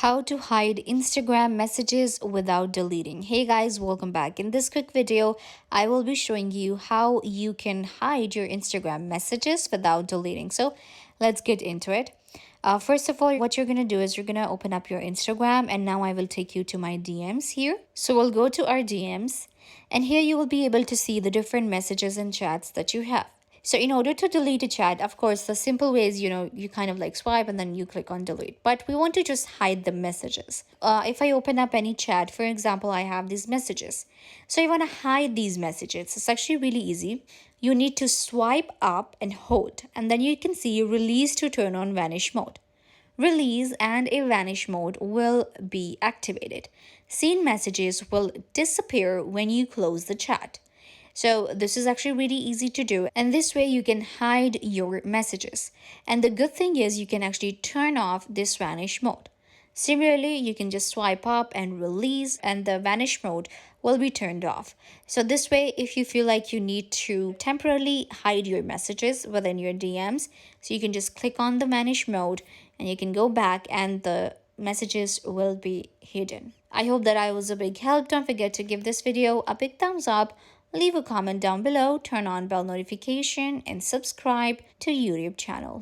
How to hide Instagram messages without deleting. Hey guys, welcome back. In this quick video, I will be showing you how you can hide your Instagram messages without deleting. So let's get into it. First of all, what you're going to do is you're going to open up your Instagram, and now I will take you to my DMs here. So we'll go to our DMs, and here you will be able to see the different messages and chats that you have. So in order to delete a chat, of course, the simple way is, you kind of like swipe and then you click on delete. But we want to just hide the messages. If I open up any chat, for example, I have these messages. So you want to hide these messages. It's actually really easy. You need to swipe up and hold. And then you can see release to turn on vanish mode. Release and a vanish mode will be activated. Seen messages will disappear when you close the chat. So this is actually really easy to do, and this way you can hide your messages. And the good thing is you can actually turn off this vanish mode. Similarly, you can just swipe up and release and the vanish mode will be turned off. So this way, if you feel like you need to temporarily hide your messages within your DMs, so you can just click on the vanish mode and you can go back and the messages will be hidden. I hope that I was a big help. Don't forget to give this video a big thumbs up. Leave a comment down below, turn on bell notification and subscribe to YouTube channel.